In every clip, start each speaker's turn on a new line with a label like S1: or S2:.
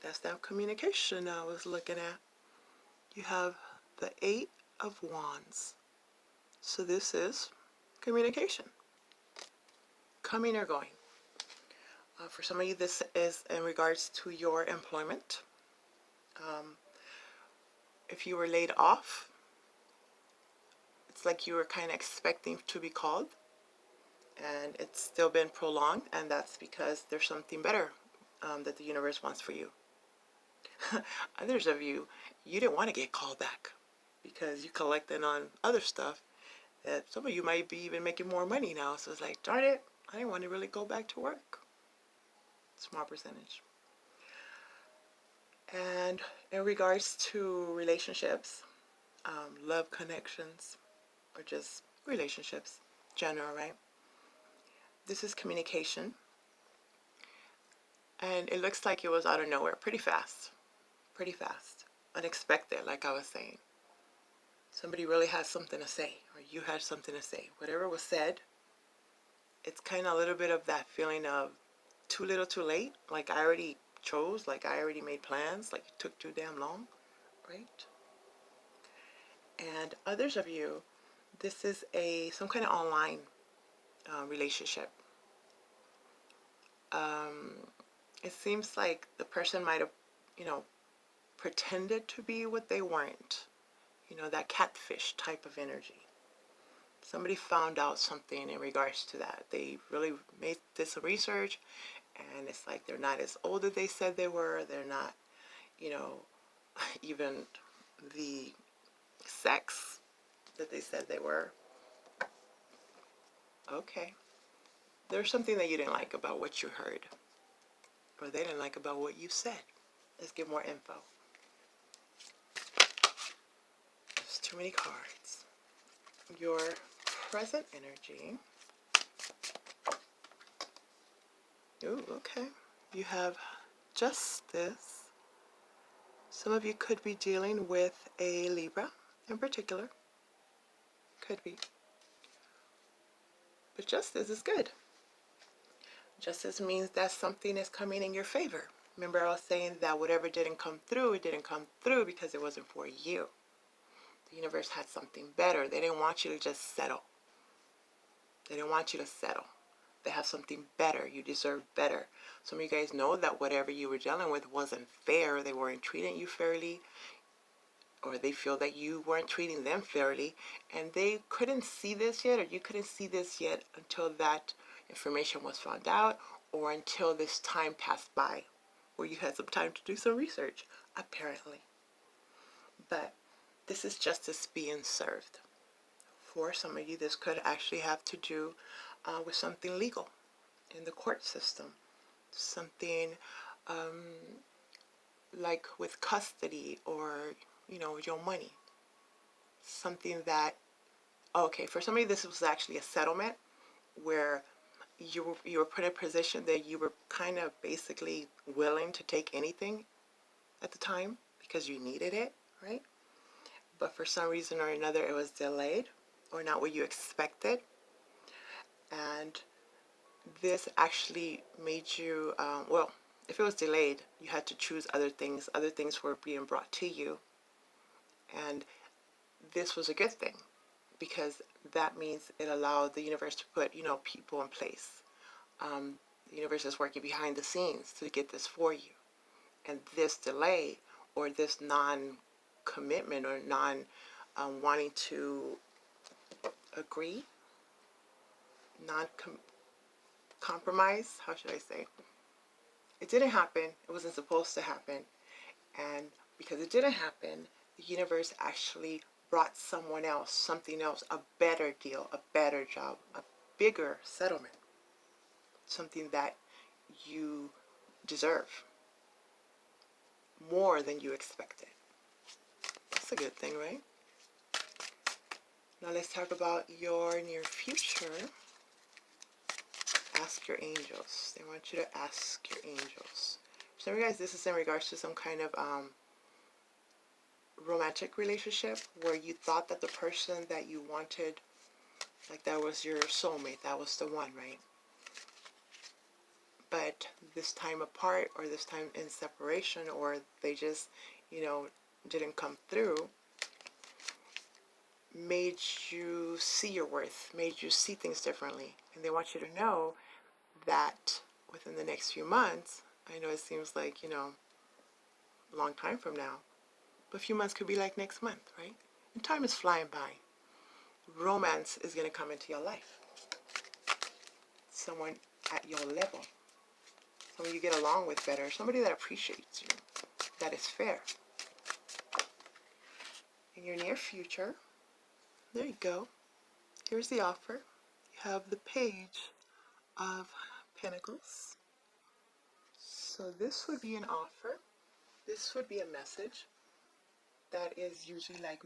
S1: That's that communication I was looking at. You have the 8 of Wands. So this is communication. Coming or going. For some of you, this is in regards to your employment. If you were laid off, it's like you were kind of expecting to be called, and it's still been prolonged, and that's because there's something better that the universe wants for you. Others of you, you didn't want to get called back because you collected on other stuff that some of you might be even making more money now. So it's like, darn it, I didn't want to really go back to work. Small percentage. And in regards to relationships, love connections, or just relationships, general, right? This is communication. And it looks like it was out of nowhere, pretty fast. Pretty fast. Unexpected, like I was saying. Somebody really has something to say, or you had something to say. Whatever was said, it's kind of a little bit of that feeling of too little too late. Like I already chose, like I already made plans, like it took too damn long, right? And others of you, this is some kind of online relationship. It seems like the person might have, pretended to be what they weren't. That catfish type of energy. Somebody found out something in regards to that. They really did some research, and it's like they're not as old as they said they were. They're not, even the sex that they said they were. Okay. There's something that you didn't like about what you heard, or they didn't like about what you said. Let's get more info. There's too many cards. Your present energy. Ooh, okay. You have Justice. Some of you could be dealing with a Libra in particular. Could be. But Justice is good. Justice means that something is coming in your favor. Remember I was saying that whatever didn't come through, it didn't come through because it wasn't for you. The universe had something better. They didn't want you to just settle. They didn't want you to settle. They have something better. You deserve better. Some of you guys know that whatever you were dealing with wasn't fair. They weren't treating you fairly, or they feel that you weren't treating them fairly, and they couldn't see this yet, or you couldn't see this yet until that information was found out, or until this time passed by where you had some time to do some research, apparently. But this is justice being served. For some of you, this could actually have to do with something legal in the court system. Something like with custody, or, your money. Something that, okay, for some of you, this was actually a settlement where you were put in a position that you were kind of basically willing to take anything at the time because you needed it, right? But for some reason or another, it was delayed, or not what you expected. And this actually made you, well, if it was delayed, you had to choose other things. Other things were being brought to you. And this was a good thing, because that means it allowed the universe to put, people in place. The universe is working behind the scenes to get this for you. And this delay, or this non-commitment, or wanting to agree, compromise, how should I say? It didn't happen. It wasn't supposed to happen. And because it didn't happen, the universe actually brought someone else, something else, a better deal, a better job, a bigger settlement, something that you deserve, more than you expected. That's a good thing, right? Now let's talk about your near future. Ask your angels. They want you to ask your angels. So you guys, this is in regards to some kind of romantic relationship where you thought that the person that you wanted, like that was your soulmate, that was the one, right? but this time apart, or this time in separation, or they just, didn't come through, made you see your worth, made you see things differently. And they want you to know that within the next few months, I know it seems like, a long time from now, but a few months could be like next month, right? And time is flying by. Romance is going to come into your life. Someone at your level. Someone you get along with better. Somebody that appreciates you. That is fair. In your near future, there you go. Here's the offer. You have the Page of Pentacles. So this would be an offer. This would be a message. That is usually like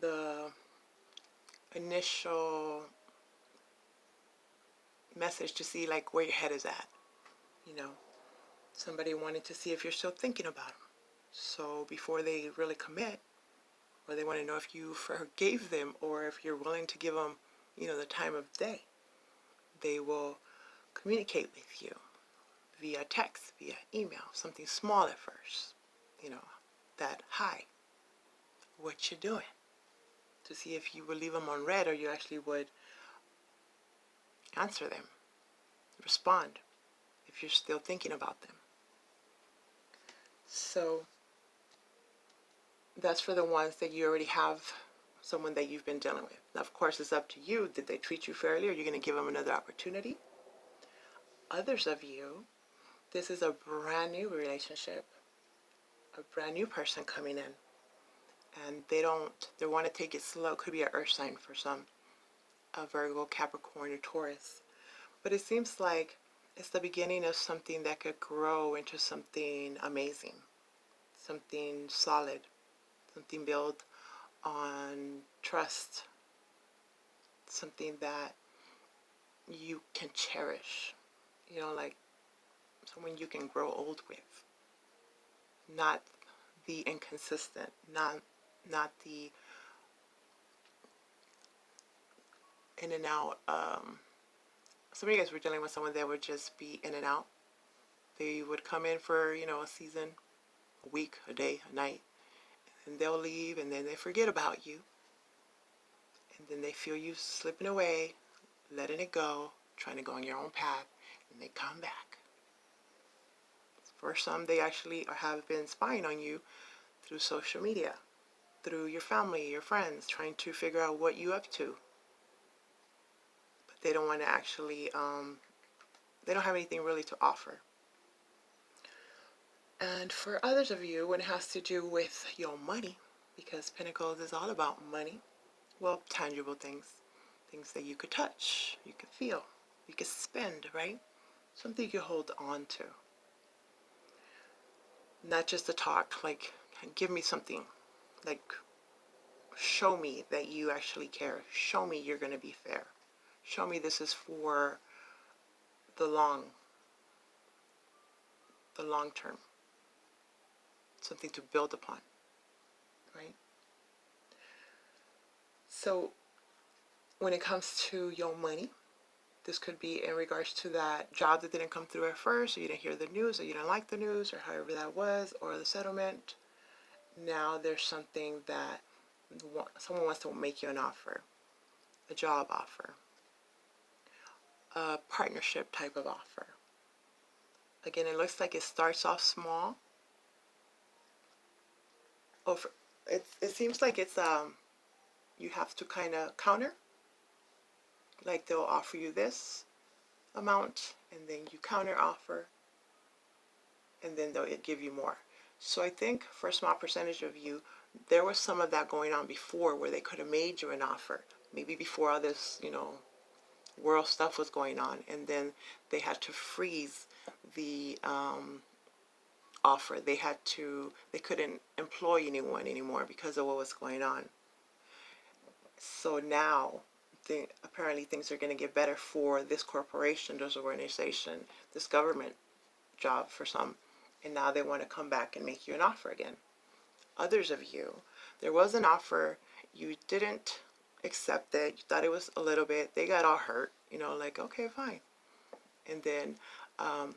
S1: the initial message to see like where your head is at. Somebody wanting to see if you're still thinking about them. So before they really commit, or they want to know if you forgave them, or if you're willing to give them, the time of day, they will communicate with you via text, via email, something small at first, that hi, what you doing? To see if you would leave them on red, or you actually would answer them, respond, if you're still thinking about them. So that's for the ones that you already have someone that you've been dealing with. Now, of course, it's up to you. Did they treat you fairly? Or are you going to give them another opportunity? Others of you, this is a brand new relationship, a brand new person coming in, and they want to take it slow. Could be an earth sign for some, a Virgo, Capricorn, or Taurus. But it seems like it's the beginning of something that could grow into something amazing, something solid, something built on trust, something that you can cherish, like someone you can grow old with, not the inconsistent, not the in and out. Some of you guys were dealing with someone that would just be in and out. They would come in for, a season, a week, a day, a night, and they'll leave, and then they forget about you. And then they feel you slipping away, letting it go, trying to go on your own path, and they come back. For some, they actually have been spying on you through social media, through your family, your friends, trying to figure out what you're up to. But they don't want to actually, they don't have anything really to offer. And for others of you, when it has to do with your money, because Pentacles is all about money, well, tangible things, things that you could touch, you could feel, you could spend, right? Something you could hold on to. Not just to talk, like, give me something, like, show me that you actually care. Show me you're going to be fair. Show me this is for the long term. Something to build upon, right? So when it comes to your money, this could be in regards to that job that didn't come through at first, or you didn't hear the news, or you didn't like the news, or however that was, or the settlement. Now there's something that someone wants to make you an offer, a job offer, a partnership type of offer. Again, it looks like it starts off small. It seems like it's you have to kind of counter. Like they'll offer you this amount, and then you counter offer, and then they'll give you more. So I think for a small percentage of you, there was some of that going on before, where they could have made you an offer, maybe before all this, world stuff was going on, and then they had to freeze the offer. They couldn't employ anyone anymore because of what was going on. So now, apparently things are going to get better for this corporation, this organization, this government job for some, and now they want to come back and make you an offer again. Others of you, there was an offer, you didn't accept it. You thought it was a little bit. They got all hurt, you know, like, okay, fine. And then um,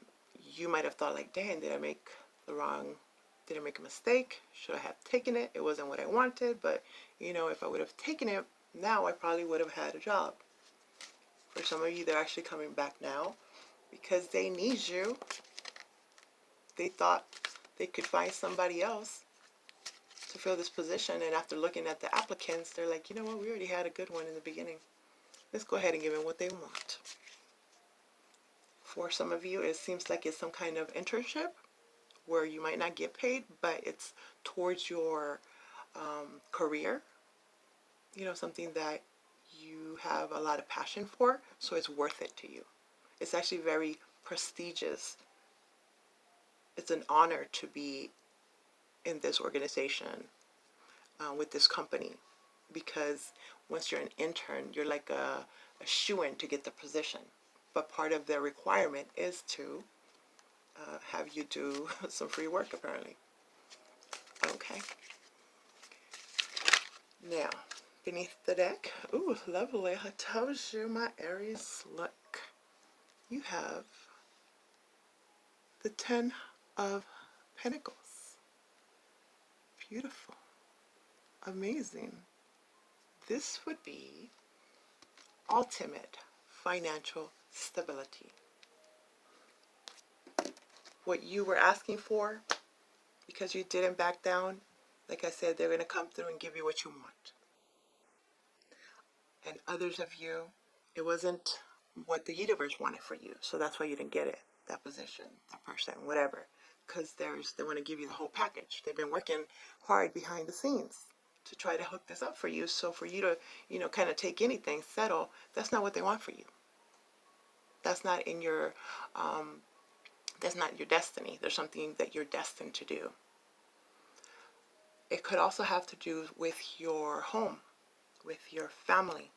S1: you might have thought like, dang, did I make a mistake? Should I have taken it? It wasn't what I wanted, but you know, if I would have taken it, now I probably would have had a job. For some of you, they're actually coming back now because they need you. They thought they could find somebody else to fill this position, and after looking at the applicants, they're like, you know what, we already had a good one in the beginning. Let's go ahead and give them what they want. For some of you, it seems like it's some kind of internship where you might not get paid, but it's towards your career, you know, something that you have a lot of passion for, so it's worth it to you. It's actually very prestigious. It's an honor to be in this organization with this company, because once you're an intern, you're like a shoo-in to get the position. But part of their requirement is to have you do some free work, apparently. Okay. Now, beneath the deck, ooh, lovely. I told you, my Aries, look. You have the Ten of Pentacles. Beautiful. Amazing. This would be ultimate financial stability. What you were asking for, because you didn't back down, like I said, they're going to come through and give you what you want. And others of you, it wasn't what the universe wanted for you, so that's why you didn't get it, that position, that person, whatever, because they want to give you the whole package. They've been working hard behind the scenes to try to hook this up for you. So for you to, you know, kind of take anything, settle, that's not what they want for you. That's not in your that's not your destiny. There's something that you're destined to do. It could also have to do with your home, with your family.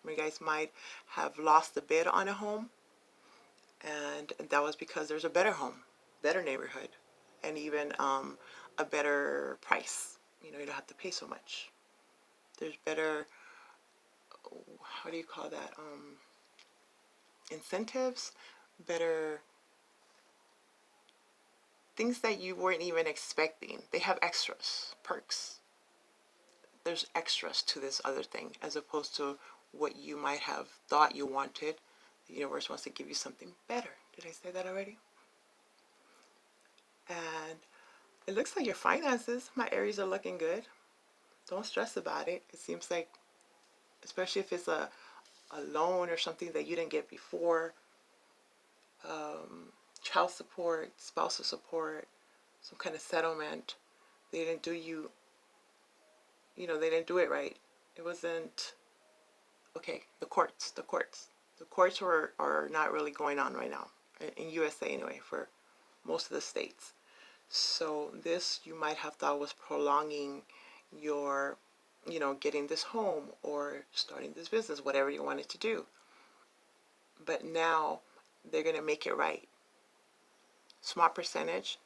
S1: You guys might have lost the bid on a home, and that was because there's a better home, better neighborhood, and even a better price. You know, you don't have to pay so much. There's better, how do you call that? Incentives, better things that you weren't even expecting. They have extras, perks. There's extras to this other thing as opposed to what you might have thought you wanted. The universe wants to give you something better. Did I say that already? And it looks like your finances, my Aries, are looking good. Don't stress about it. It seems like, especially if it's a loan or something that you didn't get before, child support, spousal support, some kind of settlement, they didn't do you, you know, they didn't do it right. It wasn't, okay, the courts are not really going on right now, in USA anyway, for most of the states. So this, you might have thought, was prolonging your, you know, getting this home or starting this business, whatever you wanted to do. But now they're going to make it right. Small percentage.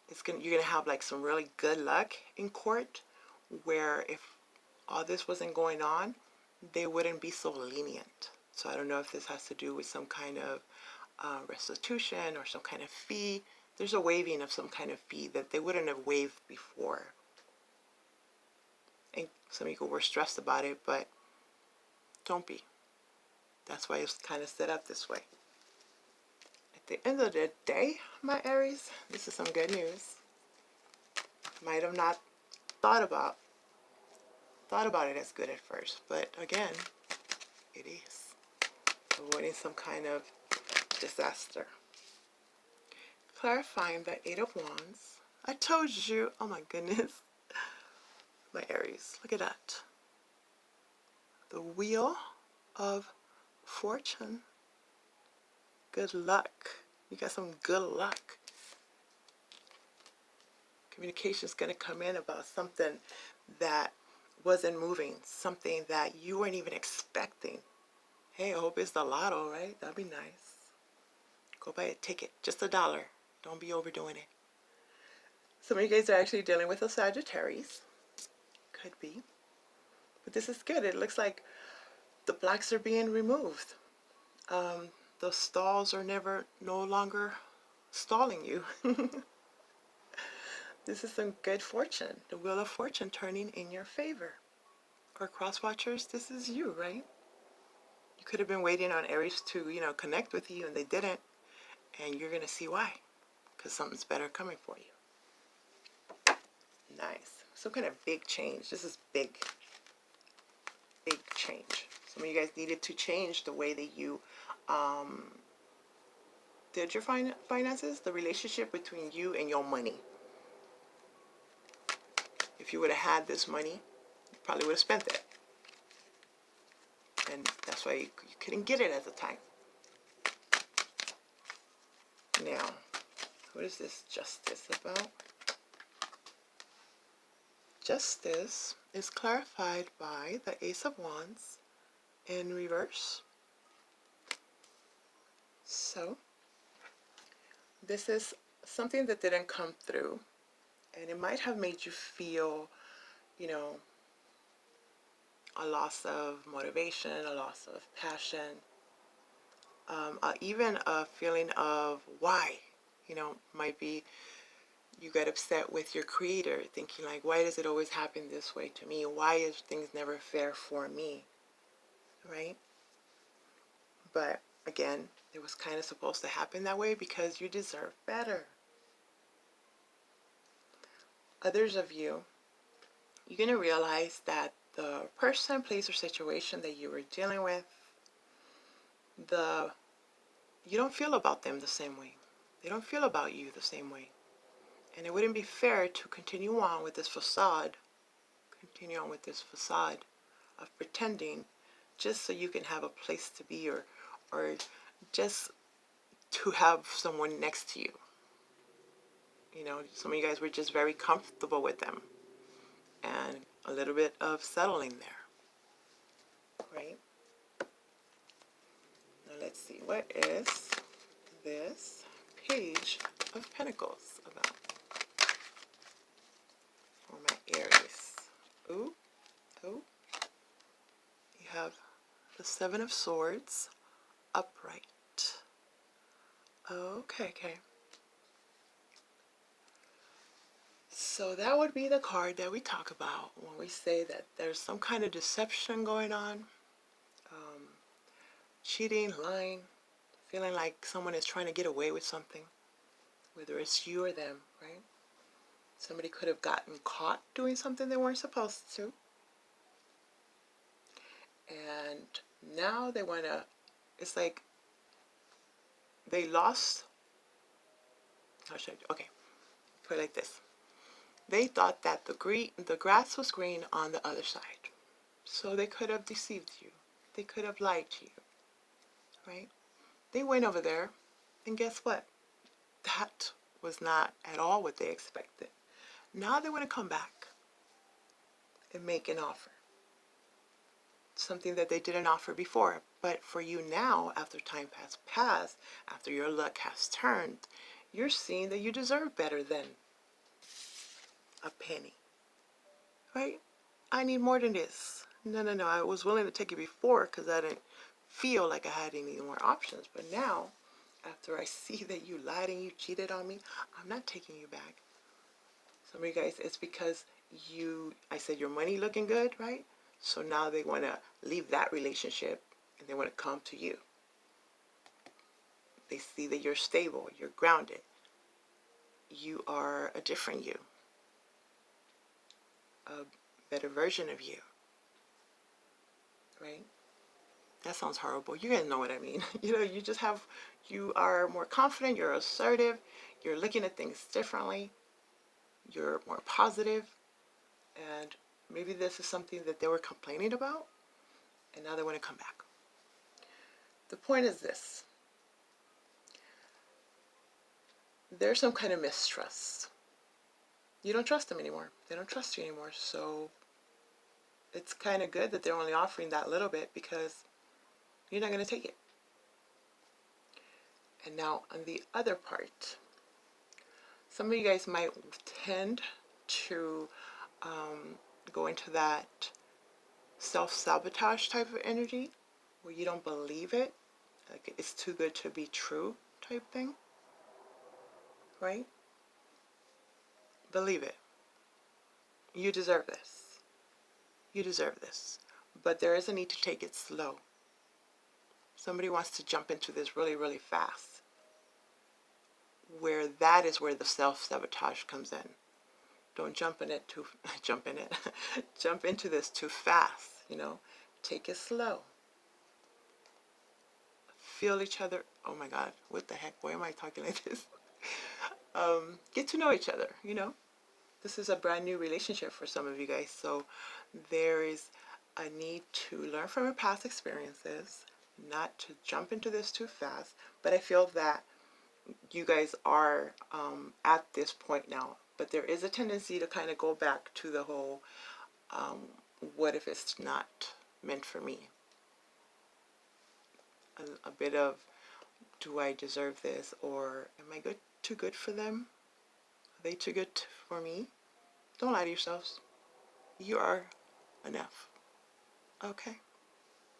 S1: You're going to have like some really good luck in court, where if all this wasn't going on, they wouldn't be so lenient. So I don't know if this has to do with some kind of restitution or some kind of fee. There's a waiving of some kind of fee that they wouldn't have waived before. And some people were stressed about it, but don't be. That's why it's kind of set up this way. At the end of the day, my Aries, this is some good news. Might have not thought about it as good at first, but again, it is. Avoiding some kind of disaster. Clarifying the Eight of Wands. I told you, oh my goodness. My Aries, look at that. The Wheel of Fortune. Good luck. You got some good luck. Communication is going to come in about something that wasn't moving, something that you weren't even expecting. Hey, I hope it's the lotto, right? That'd be nice. Go buy a ticket, just $1. Don't be overdoing it. Some of you guys are actually dealing with a Sagittarius. Could be. But this is good. It looks like the blocks are being removed. The stalls are no longer stalling you. This is some good fortune. The wheel of fortune turning in your favor. Or cross watchers, this is you, right? You could have been waiting on Aries to, connect with you, and they didn't. And you're going to see why. Because something's better coming for you. Nice. Some kind of big change. This is big. Big change. Some of you guys needed to change the way that you did your finances, the relationship between you and your money. If you would have had this money, you probably would have spent it. And that's why you couldn't get it at the time. Now, what is this justice about? Justice is clarified by the Ace of Wands in reverse. So, this is something that didn't come through, and it might have made you feel, a loss of motivation, a loss of passion, even a feeling of why. Might be you get upset with your creator, thinking like, why does it always happen this way to me? Why is things never fair for me? Right? But again, it was kind of supposed to happen that way because you deserve better. Others of you, you're going to realize that the person, place, or situation that you were dealing with, you don't feel about them the same way. They don't feel about you the same way. And it wouldn't be fair to continue on with this facade of pretending just so you can have a place to be or just to have someone next to you. Some of you guys were just very comfortable with them and a little bit of settling there, right? Now let's see, what is this Page of Pentacles about for my Aries? Ooh, ooh. You have the Seven of Swords upright. Okay. So that would be the card that we talk about when we say that there's some kind of deception going on, cheating, lying, feeling like someone is trying to get away with something, whether it's you or them, right? Somebody could have gotten caught doing something they weren't supposed to. And now they want to, it's like they lost, how should I, okay, put it like this. They thought that the grass was green on the other side. So they could have deceived you. They could have lied to you, right? They went over there, and guess what? That was not at all what they expected. Now they want to come back and make an offer. Something that they didn't offer before. But for you now, after time has passed, after your luck has turned, you're seeing that you deserve better than a penny, right? I need more than this. No. I was willing to take it before because I didn't feel like I had any more options. But now, after I see that you lied and you cheated on me, I'm not taking you back. Some of you guys, it's because I said your money looking good, right? So now they want to leave that relationship and they want to come to you. They see that you're stable, you're grounded. You are a different you. A better version of you, right? That sounds horrible. You guys know what I mean. You are more confident, you're assertive, you're looking at things differently, you're more positive, and maybe this is something that they were complaining about, and now they want to come back. The point is this. There's some kind of mistrust. You don't trust them anymore. They don't trust you anymore. So it's kind of good that they're only offering that little bit because you're not going to take it. And now on the other part, some of you guys might tend to go into that self-sabotage type of energy, where you don't believe it, like it's too good to be true type thing, right? Believe it. You deserve this. You deserve this. But there is a need to take it slow. Somebody wants to jump into this really, really fast, where that is where the self-sabotage comes in. Don't jump in it too, jump in it, jump into this too fast, you know. Take it slow. Feel each other. Oh my God, what the heck? Why am I talking like this? Get to know each other, you know. This is a brand new relationship for some of you guys, so there is a need to learn from your past experiences, not to jump into this too fast. But I feel that you guys are at this point now, but there is a tendency to kind of go back to the whole what if it's not meant for me, a bit of do I deserve this, or am I too good for them, are they too good for me? Don't lie to yourselves. You are enough. Okay,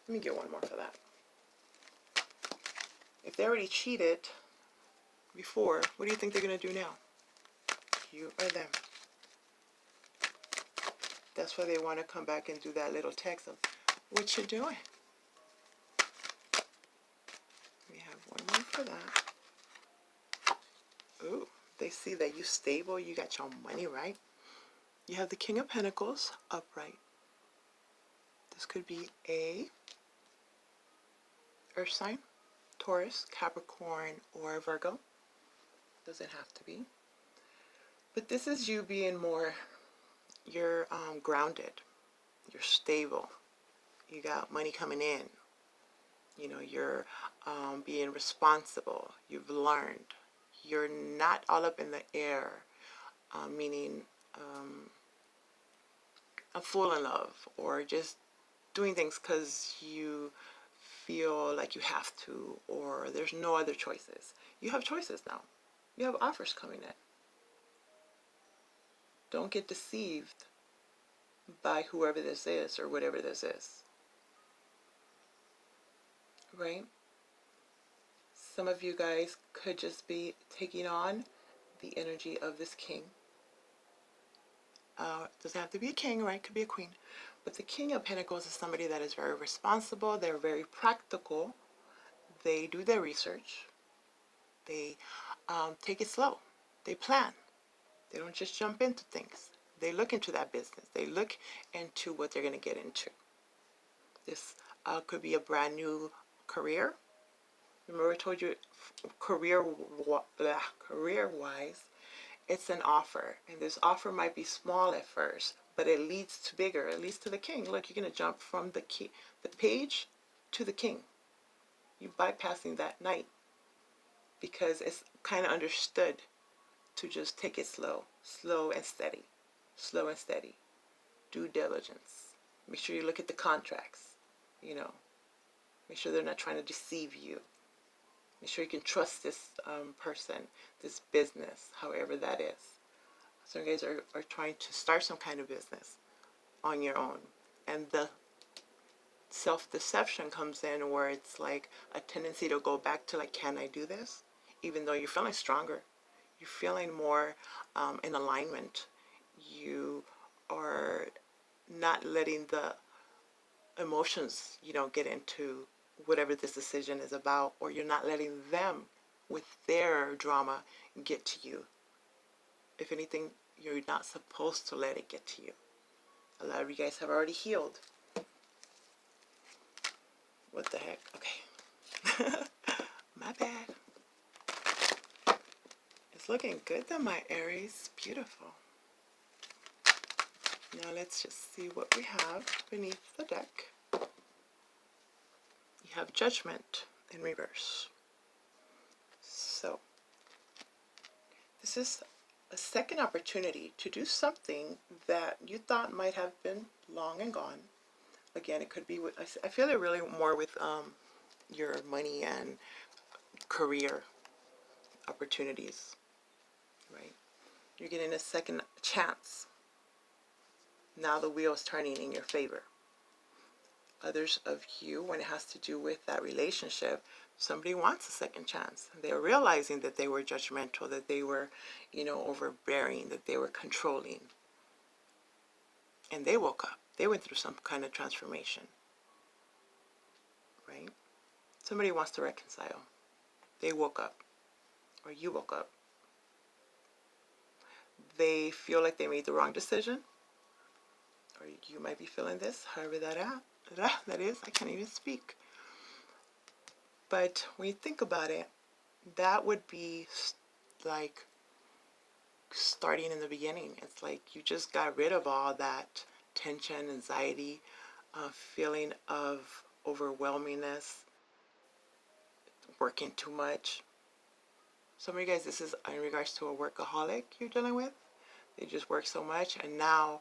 S1: let me get one more for that. If they already cheated before, what do you think they're going to do now? You or them. That's why they want to come back and do that little text of, what you doing? We have one more for that. Ooh, they see that you stable, you got your money right. You have the King of Pentacles upright. This could be a earth sign, Taurus, Capricorn, or Virgo. Doesn't have to be. But this is you being more, you're grounded, you're stable, you got money coming in, you know, you're being responsible, you've learned, you're not all up in the air, meaning I'm full in love, or just doing things because you feel like you have to, or there's no other choices. You have choices now. You have offers coming in. Don't get deceived by whoever this is or whatever this is. Right? Some of you guys could just be taking on the energy of this king. Doesn't have to be a king, right? Could be a queen. But the King of Pentacles is somebody that is very responsible. They're very practical. They do their research. They take it slow. They plan. They don't just jump into things. They look into that business. They look into what they're going to get into. This could be a brand new career. Remember I told you career-wise, it's an offer. And this offer might be small at first, but it leads to bigger. It leads to the king. Look, you're going to jump from the page to the king. You're bypassing that knight because it's kind of understood to just take it slow. Slow and steady. Slow and steady. Due diligence. Make sure you look at the contracts. You know, make sure they're not trying to deceive you. Make sure you can trust this person, this business, however that is. Some guys are trying to start some kind of business on your own. And the self-deception comes in where it's like a tendency to go back to like, can I do this? Even though you're feeling stronger. You're feeling more in alignment. You are not letting the emotions, you know, get into whatever this decision is about, or you're not letting them with their drama get to you. If anything, you're not supposed to let it get to you. A lot of you guys have already healed. What the heck? Okay. My bad. It's looking good though, my Aries. Beautiful. Now let's just see what we have beneath the deck. You have Judgment in reverse. So, this is a second opportunity to do something that you thought might have been long and gone. Again, it could be with, I feel it really more with your money and career opportunities, right? You're getting a second chance. Now the wheel is turning in your favor. others of you, when it has to do with that relationship, somebody wants a second chance. They're realizing that they were judgmental, that they were, overbearing, that they were controlling. And they woke up. They went through some kind of transformation, right? Somebody wants to reconcile. They woke up, or you woke up. They feel like they made the wrong decision, or you might be feeling this, however that is. I can't even speak. But when you think about it, that would be like starting in the beginning. It's like you just got rid of all that tension, anxiety, feeling of overwhelmingness, working too much. Some of you guys, this is in regards to a workaholic you're dealing with. They just work so much, and now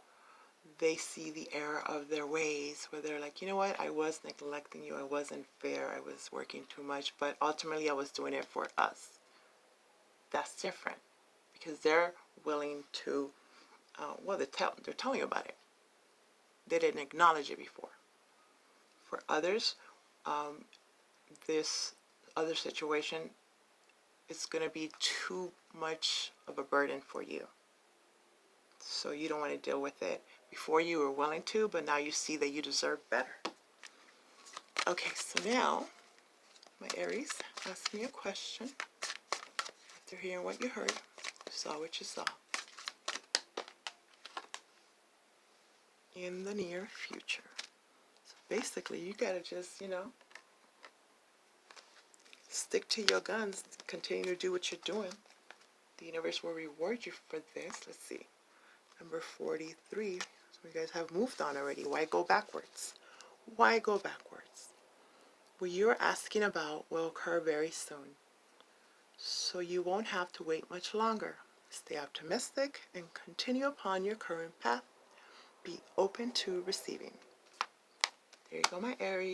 S1: they see the error of their ways, where they're like, you know what, I was neglecting you, I wasn't fair, I was working too much, but ultimately I was doing it for us. That's different, because they're willing to, they're telling you about it. They didn't acknowledge it before. For others, this other situation is going to be too much of a burden for you. So you don't want to deal with it. Before you were willing to, but now you see that you deserve better. Okay, so now, my Aries, ask me a question. After hearing what you heard, you saw what you saw. In the near future. So basically, you gotta just, stick to your guns, continue to do what you're doing. The universe will reward you for this. Let's see. Number 43. So you guys have moved on already. Why go backwards? Why go backwards? What you're asking about will occur very soon. So you won't have to wait much longer. Stay optimistic and continue upon your current path. Be open to receiving. There you go, my Aries.